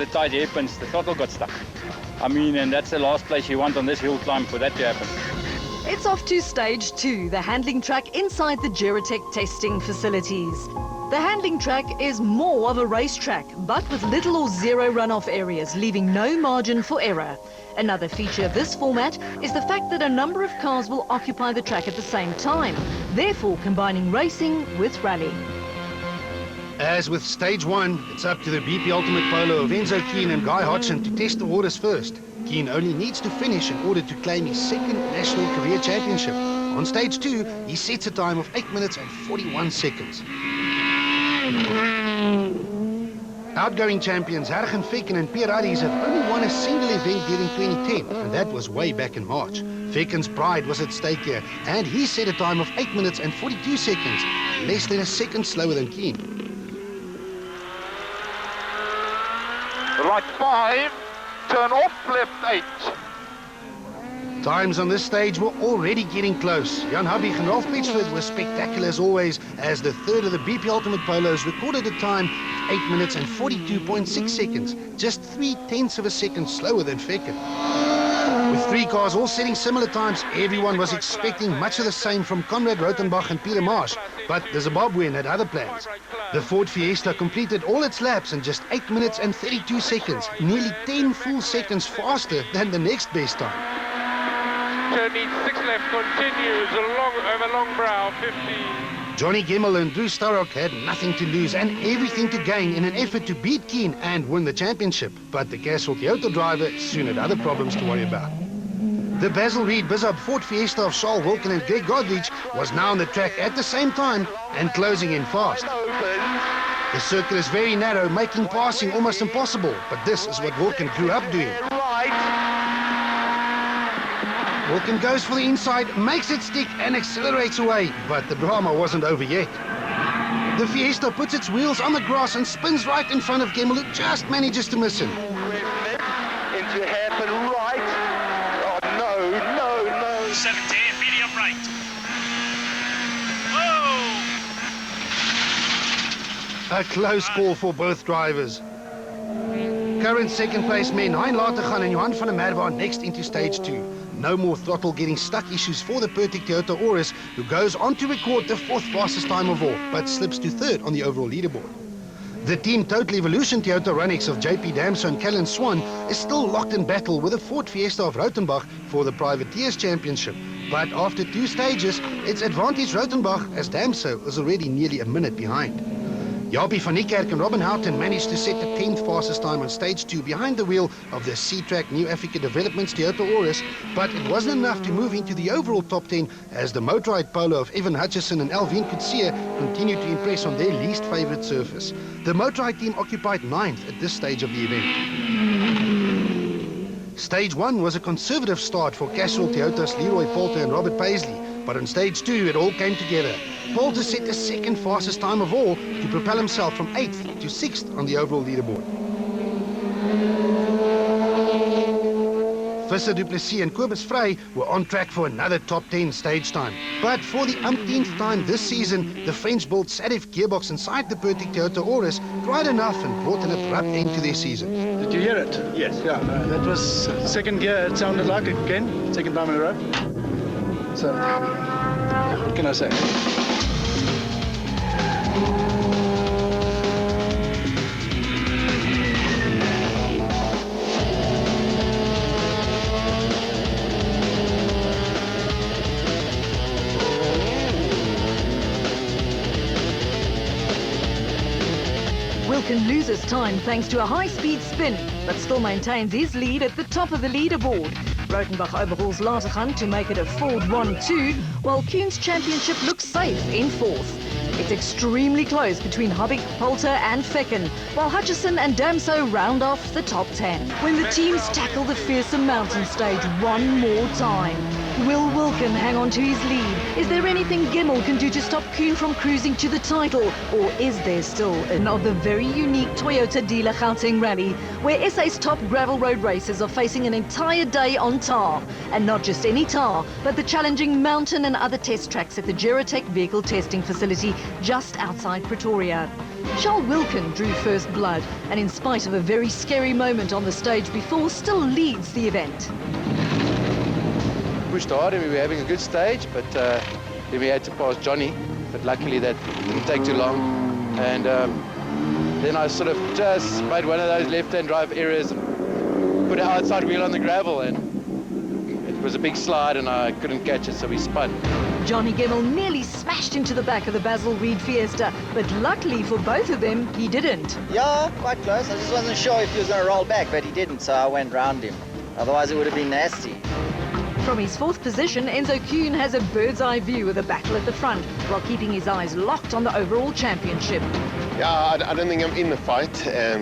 of the tight hairpins, the throttle got stuck. I mean, and that's the last place you want on this hill climb for that to happen. It's off to stage 2, the handling track inside the Duratec testing facilities. The handling track is more of a racetrack, but with little or zero runoff areas, leaving no margin for error. Another feature of this format is the fact that a number of cars will occupy the track at the same time, therefore combining racing with rally. As with stage 1, it's up to the BP Ultimate Polo of Enzo Keane and Guy Hodgson to test the waters first. Keane only needs to finish in order to claim his second national career championship. On stage 2, he sets a time of 8 minutes and 41 seconds. Outgoing champions Hargen Fekken and Pierre Aries have only won a single event during 2010, and that was way back in March. Fekken's pride was at stake here, and he set a time of 8 minutes and 42 seconds, less than a second slower than Keane. Right 5, turn off, left 8. Times on this stage were already getting close. Jan Habig and Ralph Pitchford were spectacular as always, as the third of the BP Ultimate Polos recorded a time of 8 minutes and 42.6 seconds, just 0.3 of a second slower than Fekken. With 3 cars all setting similar times, everyone was expecting much of the same from Conrad Rothenbach and Peter Marsh, but the Zimbabwean had other plans. The Ford Fiesta completed all its laps in just 8 minutes and 32 seconds, nearly 10 full seconds faster than the next best time. Turning 6 left continues over long brow, 50. Johnny Gemmell and Drew Starrock had nothing to lose and everything to gain in an effort to beat Keane and win the championship. But the Castrol Toyota driver soon had other problems to worry about. The Basil Reed Bizub Ford Fiesta of Charles Wilken and Greg Godrich was now on the track at the same time and closing in fast. The circuit is very narrow, making passing almost impossible, but this is what Wilken grew up doing. Wilken goes for the inside, makes it stick and accelerates away, but the drama wasn't over yet. The Fiesta puts its wheels on the grass and spins right in front of Gemmell, who just manages to miss him. Into hairpin right. Oh, no. 70, medium right. Oh! A close call for both drivers. Current second place men Hein Latergan and Johan van der Merwe are next into stage 2. No more throttle getting stuck issues for the Pertic Toyota Auris, who goes on to record the 4th fastest time of all, but slips to 3rd on the overall leaderboard. The Team Total Evolution Toyota Runex of JP Damso and Callan Swan is still locked in battle with the Ford Fiesta of Rothenbach for the Privateers Championship. But after 2 stages, it's advantage Rothenbach, as Damso is already nearly a minute behind. Japie van Niekerk and Robin Houghton managed to set the 10th fastest time on stage 2 behind the wheel of the C-Track New Africa Developments Toyota Auris, but it wasn't enough to move into the overall top 10 as the Motorride Polo of Evan Hutchison and Alvin Coetzee continued to impress on their least favourite surface. The Motorride team occupied 9th at this stage of the event. Stage 1 was a conservative start for Castrol Toyota's Leroy Poulter and Robert Paisley, but on stage 2 it all came together. Poulter set the 2nd fastest time of all to propel himself from 8th to 6th on the overall leaderboard. Visser Du Plessis and Kobus Vrij were on track for another top 10 stage time. But for the umpteenth time this season, the French-built Sadif gearbox inside the Pertic Toyota Auris tried enough and brought an abrupt end to their season. Did you hear it? Yes. Yeah, that was second gear, it sounded like it again, second time in a row. So, what can I say? Wilken loses time thanks to a high-speed spin, but still maintains his lead at the top of the leaderboard. Rothenbach overhauls Latergan to make it a Ford 1-2, while Kuhn's championship looks safe in 4th. It's extremely close between Habig, Poulter and Fekken, while Hutchison and Damso round off the top 10. When the teams tackle the fearsome mountain stage one more time, will Wilken hang on to his lead? Is there anything Gemmell can do to stop Kuhn from cruising to the title? Or is there still another very unique Toyota dealer Gauteng rally, where SA's top gravel road racers are facing an entire day on tar? And not just any tar, but the challenging mountain and other test tracks at the Duratec vehicle testing facility just outside Pretoria. Charles Wilkin drew first blood and in spite of a very scary moment on the stage before, still leads the event. Pushed hard and we were having a good stage, but then we had to pass Johnny, but luckily that didn't take too long. And then I sort of just made one of those left-hand drive errors and put an outside wheel on the gravel, and it was a big slide and I couldn't catch it, so we spun. Johnny Gemmell nearly smashed into the back of the Basil Reed Fiesta, but luckily for both of them, he didn't. Yeah, quite close. I just wasn't sure if he was going to roll back, but he didn't, so I went round him. Otherwise it would have been nasty. From his fourth position, Enzo Kuhn has a bird's eye view of the battle at the front, while keeping his eyes locked on the overall championship. Yeah, I don't think I'm in the fight.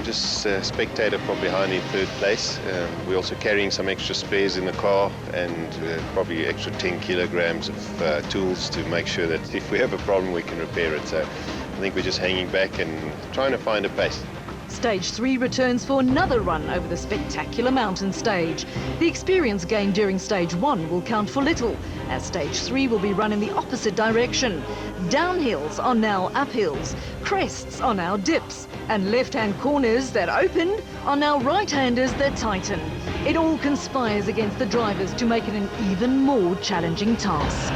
Just a spectator from behind in third place. We're also carrying some extra spares in the car and probably extra 10 kilograms of tools to make sure that if we have a problem, we can repair it. So I think we're just hanging back and trying to find a pace. Stage 3 returns for another run over the spectacular mountain stage. The experience gained during Stage 1 will count for little, as Stage 3 will be run in the opposite direction. Downhills are now uphills, crests are now dips, and left-hand corners that opened are now right-handers that tighten. It all conspires against the drivers to make it an even more challenging task.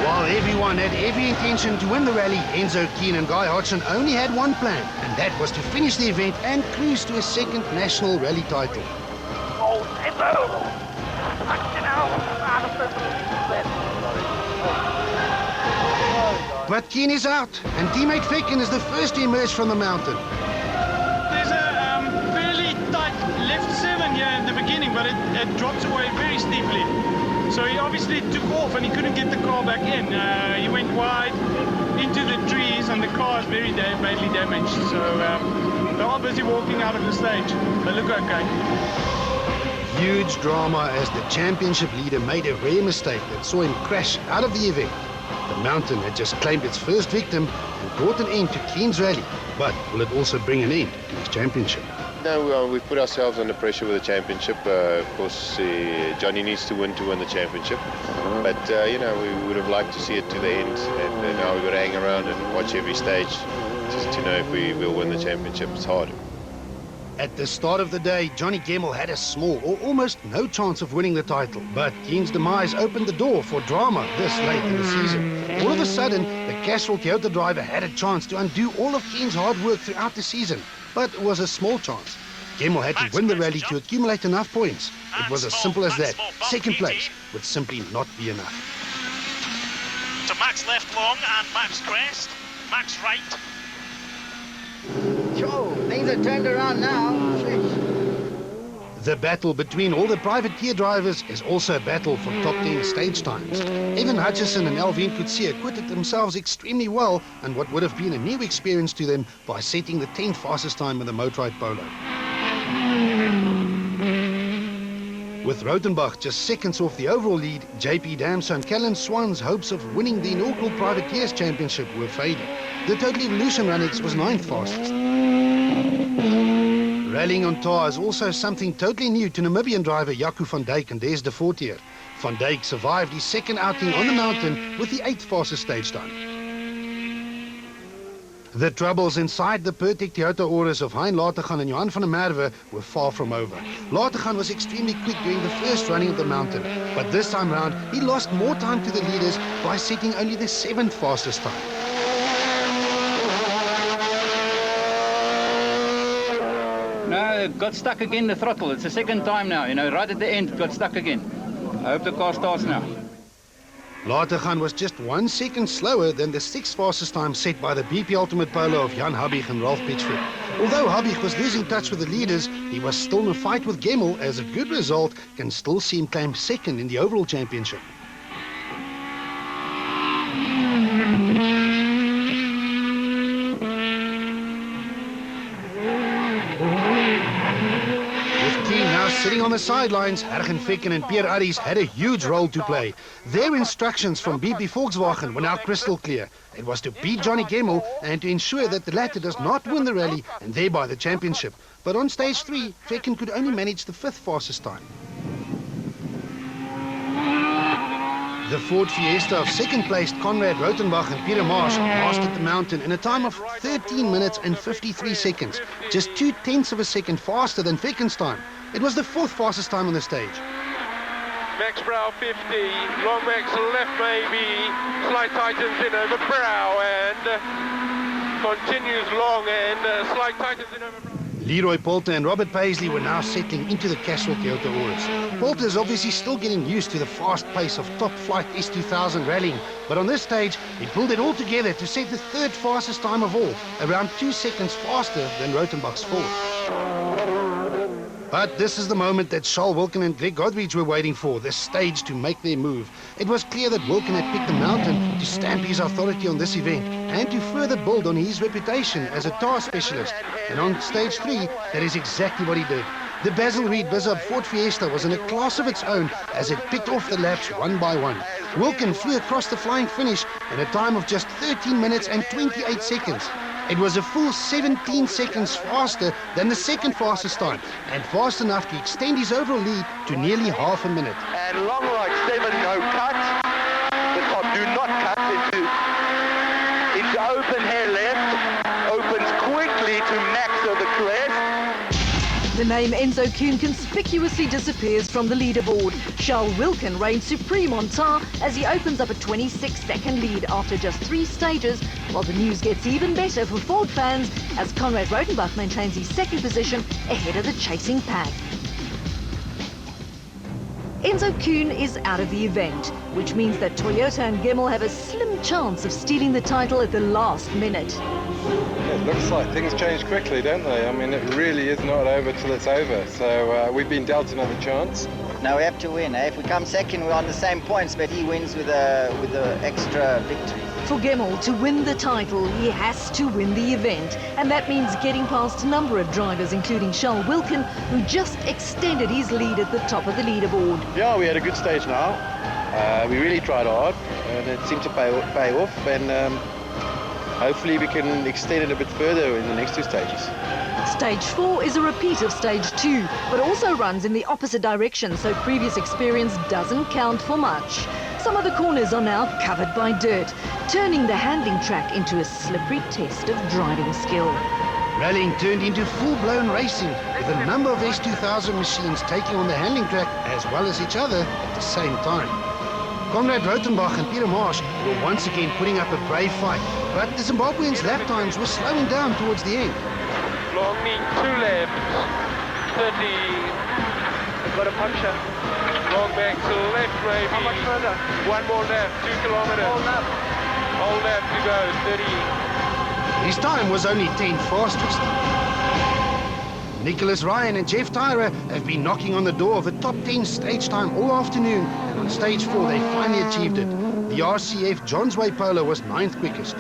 While everyone had every intention to win the rally, Enzo Kuhn and Guy Hodgson only had one plan, and that was to finish the event and cruise to a second national rally title. But Kuhn is out, and teammate Fecken is the first to emerge from the mountain. There's a fairly tight left 7 here in the beginning, but it drops away very steeply. So he obviously took off and he couldn't get the car back in. He went wide into the trees and the car is very badly damaged. So they're all busy walking out of the stage. They look okay. Huge drama as the championship leader made a rare mistake that saw him crash out of the event. The mountain had just claimed its first victim and brought an end to Kuhn's rally. But will it also bring an end to his championship? No, we've put ourselves under pressure with the championship. Of course, Johnny needs to win the championship. But, you know, we would have liked to see it to the end. And now we've got to hang around and watch every stage just to know if we will win the championship. It's hard. At the start of the day, Johnny Gemmell had a small or almost no chance of winning the title. But Kuhn's demise opened the door for drama this late in the season. All of a sudden, the Castrol Toyota driver had a chance to undo all of Kuhn's hard work throughout the season. But it was a small chance. Gemmell had to win the rally to accumulate enough points. It was as simple as that. Second place would simply not be enough. To Max left long and Max crest. Max right. Joe, things are turned around now. The battle between all the privateer drivers is also a battle for top 10 stage times. Evan Hutchison and Alvin Coetzee acquitted themselves extremely well and what would have been a new experience to them by setting the 10th fastest time in the Motorrad Polo. With Rautenbach just seconds off the overall lead, JP Damso and Callan Swan's hopes of winning the inaugural Privateers Championship were fading. The Total Evolution Runnix was 9th fastest. Rallying on tar is also something totally new to Namibian driver Jaco van Dijk and Des de Fortier. Van Dijk survived his second outing on the mountain with the 8th fastest stage time. The troubles inside the Pertec Toyota Auris of Hein Lategan and Johan van der Merwe were far from over. Lategan was extremely quick during the first running of the mountain, but this time round he lost more time to the leaders by setting only the 7th fastest time. No, it got stuck again, the throttle. It's the second time now, you know, right at the end, it got stuck again. I hope the car starts now. Lategan was just 1 second slower than the 6th fastest time set by the BP Ultimate Polo of Jan Habbig and Ralph Pitchford. Although Habbig was losing touch with the leaders, he was still in a fight with Gemmell, as a good result can still see him claim second in the overall championship. Sitting on the sidelines, Hergen Fecken and Pierre Arries had a huge role to play. Their instructions from BP Volkswagen were now crystal clear. It was to beat Johnny Gemmell and to ensure that the latter does not win the rally and thereby the championship. But on stage 3, Fecken could only manage the 5th fastest time. The Ford Fiesta of second-placed Conrad Rautenbach and Peter Marsh mastered the mountain in a time of 13 minutes and 53 seconds, just 0.2 of a second faster than Fecken's time. It was the fourth fastest time on the stage. Max Brow 50, long max left maybe, slight tightens in over Brow and continues long and slight tightens in over Brow. Leroy Poulter and Robert Paisley were now settling into the Castle Toyota Auris. Poulter is obviously still getting used to the fast pace of top-flight S2000 rallying, but on this stage, he pulled it all together to set the third fastest time of all, around 2 seconds faster than Rautenbach's fourth. But this is the moment that Charles Wilken and Greg Godrich were waiting for, the stage to make their move. It was clear that Wilken had picked the mountain to stamp his authority on this event and to further build on his reputation as a tar specialist. And on stage 3, that is exactly what he did. The Basil Reed Bizub Ford Fiesta was in a class of its own as it picked off the laps one by one. Wilken flew across the flying finish in a time of just 13 minutes and 28 seconds. It was a full 17 seconds faster than the second fastest time, and fast enough to extend his overall lead to nearly half a minute. And long right 7, no cut. The top do not cut into open hair left. Opens quickly to Max of the crest. The name Enzo Kuhn conspicuously disappears from the leaderboard. Charles Wilken reigns supreme on tar as he opens up a 26-second lead after just 3 stages, while the news gets even better for Ford fans as Conrad Rautenbach maintains his second position ahead of the chasing pack. Enzo Kuhn is out of the event, which means that Toyota and Gemmell have a slim chance of stealing the title at the last minute. It looks like things change quickly, don't they? I mean, it really is not over till it's over. So we've been dealt another chance. Now we have to win. If we come second, we're on the same points, but he wins with a extra victory. For Gemmell to win the title, he has to win the event. And that means getting past a number of drivers, including Charles Wilken, who just extended his lead at the top of the leaderboard. Yeah, we had a good stage now. We really tried hard, and it seemed to pay off. And hopefully we can extend it a bit further in the next 2 stages. Stage 4 is a repeat of Stage 2, but also runs in the opposite direction, so previous experience doesn't count for much. Some of the corners are now covered by dirt, turning the handling track into a slippery test of driving skill. Rallying turned into full-blown racing, with a number of S2000 machines taking on the handling track as well as each other at the same time. Conrad Rautenbach and Peter Marsh were once again putting up a brave fight, but the Zimbabweans' lap times were slowing down towards the end. Long need 2 laps. 30. Got a puncture. Long back to the left maybe. How much further? 1 more lap, 2 kilometers. Whole lap to go, 30. His time was only 10 fastest. Nicholas Ryan and Jeff Tyrer have been knocking on the door of a top 10 stage time all afternoon, and on stage 4 they finally achieved it. The RCF Johns Way Polo was 9th quickest.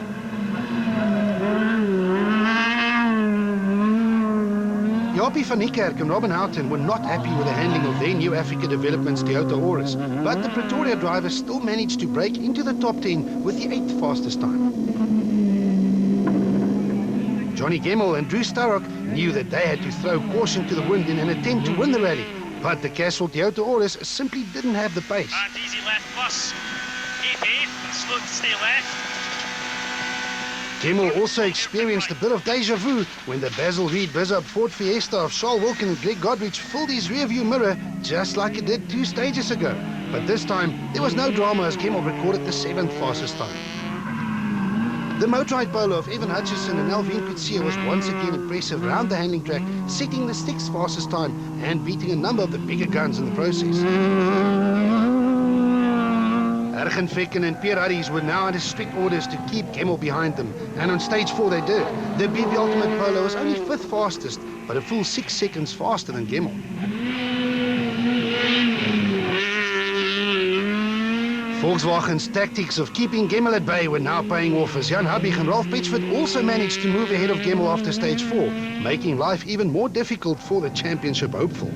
Jaapie van Niekerk and Robin Houghton were not happy with the handling of their new Africa Developments Toyota Auris, but the Pretoria drivers still managed to break into the top 10 with the 8th fastest time. Johnny Gemmell and Drew Starrock knew that they had to throw caution to the wind in an attempt to win the rally, but the Castle Toyota Auris simply didn't have the pace. And easy left plus 8, slow to stay left. Gemmell also experienced a bit of deja vu when the Basil Reed Bizub Ford Fiesta of Charles Wilken and Greg Godrich filled his rearview mirror just like it did 2 stages ago. But this time, there was no drama as Gemmell recorded the 7th fastest time. The motorride polo of Evan Hutchison and Alvin Coetzee was once again impressive round the handling track, setting the 6th fastest time and beating a number of the bigger guns in the process. Ergen Fecken and Pierre Harries were now under strict orders to keep Gemmell behind them, and on stage 4 they did. The BB Ultimate Polo was only 5th fastest, but a full 6 seconds faster than Gemmell. Volkswagen's tactics of keeping Gemmell at bay were now paying off as Jan Habig and Ralph Petchford also managed to move ahead of Gemmell after stage 4, making life even more difficult for the championship hopeful.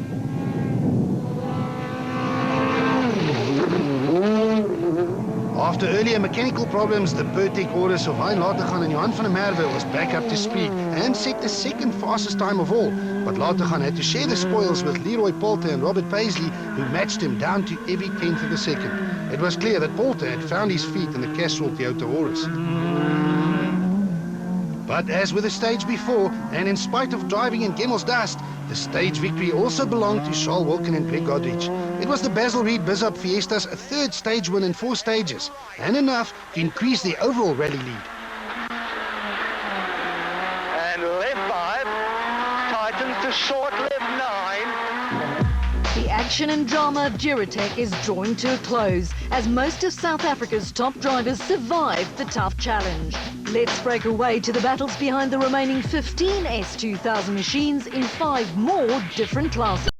After earlier mechanical problems, the Pertec Auris of Hein Lategan and Johan van der Merwe was back up to speed and set the 2nd fastest time of all. But Lategan had to share the spoils with Leroy Poulter and Robert Paisley, who matched him down to every 10th of a second. It was clear that Poulter had found his feet in the Castrol Toyota Auris. But as with the stage before, and in spite of driving in Gemmel's dust, the stage victory also belonged to Charles Wilken and Greg Godrich. It was the Basil Reed Bizzup Fiesta's third stage win in 4 stages, and enough to increase the overall rally lead. And left 5, tightens to short left 9. The action and drama of Duratec is drawing to a close as most of South Africa's top drivers survived the tough challenge. Let's break away to the battles behind the remaining 15 S2000 machines in 5 more different classes.